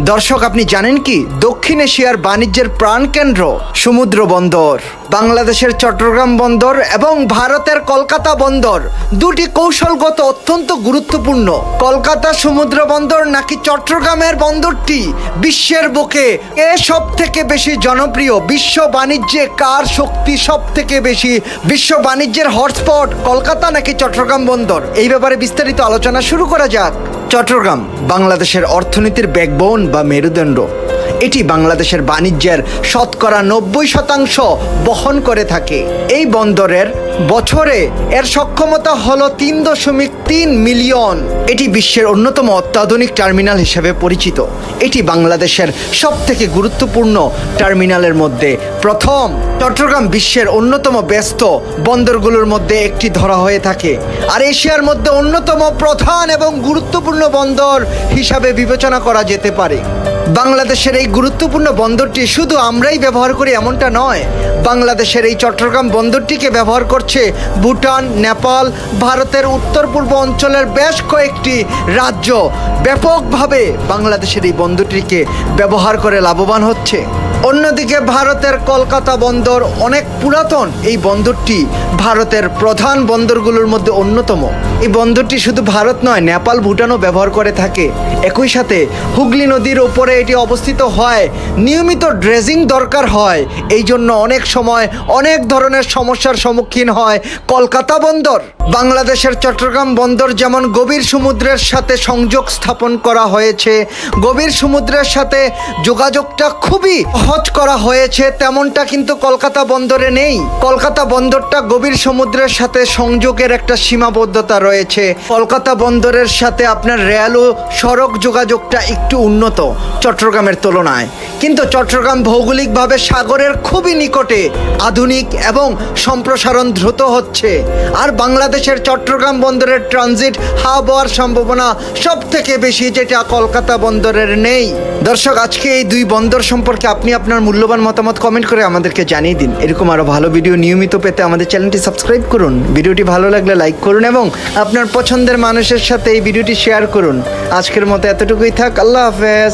দর্শক, আপনি জানেন কি দক্ষিণ এশিয়ার বাণিজ্যের প্রাণকেন্দ্র সমুদ্র বন্দর বাংলাদেশের চট্টগ্রাম বন্দর এবং ভারতের কলকাতা বন্দর দুটি কৌশলগত অত্যন্ত গুরুত্বপূর্ণ। কলকাতা সমুদ্র বন্দর নাকি চট্টগ্রামের বন্দরটি বিশ্বের বুকে সব থেকে বেশি জনপ্রিয়? বিশ্ব বাণিজ্যে কার শক্তি সব থেকে বেশি? বিশ্ব বাণিজ্যের হটস্পট কলকাতা নাকি চট্টগ্রাম বন্দর? এই ব্যাপারে বিস্তারিত আলোচনা শুরু করা যাক। চট্টগ্রাম বাংলাদেশের অর্থনীতির ব্যাকবোন বা মেরুদণ্ড। এটি বাংলাদেশের বাণিজ্যের শতকরা 90% বহন করে থাকে। এই বন্দরের বছরে এর সক্ষমতা হলো 3.3 মিলিয়ন। এটি বিশ্বের অন্যতম অত্যাধুনিক টার্মিনাল হিসেবে পরিচিত। এটি বাংলাদেশের সবথেকে গুরুত্বপূর্ণ টার্মিনালের মধ্যে প্রথম। চট্টগ্রাম বিশ্বের অন্যতম ব্যস্ত বন্দরগুলোর মধ্যে একটি ধরা হয়ে থাকে, আর এশিয়ার মধ্যে অন্যতম প্রধান এবং গুরুত্বপূর্ণ বন্দর হিসাবে বিবেচনা করা যেতে পারে। বাংলাদেশের এই গুরুত্বপূর্ণ বন্দরটি শুধু আমরাই ব্যবহার করি এমনটা নয়। বাংলাদেশের এই চট্টগ্রাম বন্দরটিকে ব্যবহার করছে ভুটান, নেপাল, ভারতের উত্তর পূর্ব অঞ্চলের বেশ কয়েকটি রাজ্য ব্যাপকভাবে বাংলাদেশের এই বন্দরটিকে ব্যবহার করে লাভবান হচ্ছে। অন্যদিকে ভারতের কলকাতা বন্দর অনেক পুরাতন। এই বন্দরটি ভারতের প্রধান বন্দরগুলোর মধ্যে অন্যতম। এই বন্দরটি শুধু ভারত নয়, নেপাল, ভুটানও ব্যবহার করে থাকে। একই সাথে হুগলি নদীর উপরে এটি অবস্থিত হয়। নিয়মিত ড্রেজিং দরকার হয়, এই জন্য অনেক সময় অনেক ধরনের সমস্যার সম্মুখীন হয় কলকাতা বন্দর। বাংলাদেশের চট্টগ্রাম বন্দর যেমন গভীর সমুদ্রের সাথে সংযোগ স্থাপন করা হয়েছে, গভীর সমুদ্রের সাথে যোগাযোগটা খুবই সহজ করা হয়েছে, তেমনটা কিন্তু কলকাতা বন্দরে নেই। কলকাতা বন্দরটা গভীর সমুদ্রের সাথে সংযোগের একটা সীমাবদ্ধতা রয়েছে। কলকাতা বন্দরের সাথে আপনার রেল ও সড়ক যোগাযোগটা একটু উন্নত চট্টগ্রামের তুলনায়, কিন্তু চট্টগ্রাম ভৌগোলিকভাবে সাগরের খুবই নিকটে, আধুনিক এবং সম্প্রসারণ দ্রুত হচ্ছে। আর বাংলাদেশের চট্টগ্রাম বন্দরের ট্রানজিট হাব হওয়ার সম্ভাবনা সব থেকে বেশি, যেটা কলকাতা বন্দরের নেই। দর্শক, আজকে এই দুই বন্দর সম্পর্কে আপনি আপনার মূল্যবান মতামত কমেন্ট করে আমাদেরকে জানিয়ে দিন। এরকম আরও ভালো ভিডিও নিয়মিত পেতে আমাদের চ্যানেলটি সাবস্ক্রাইব করুন। ভিডিওটি ভালো লাগলে লাইক করুন এবং আপনার পছন্দের মানুষের সাথে এই ভিডিওটি শেয়ার করুন। আজকের মতো এতটুকুই থাক। আল্লাহ হাফেজ।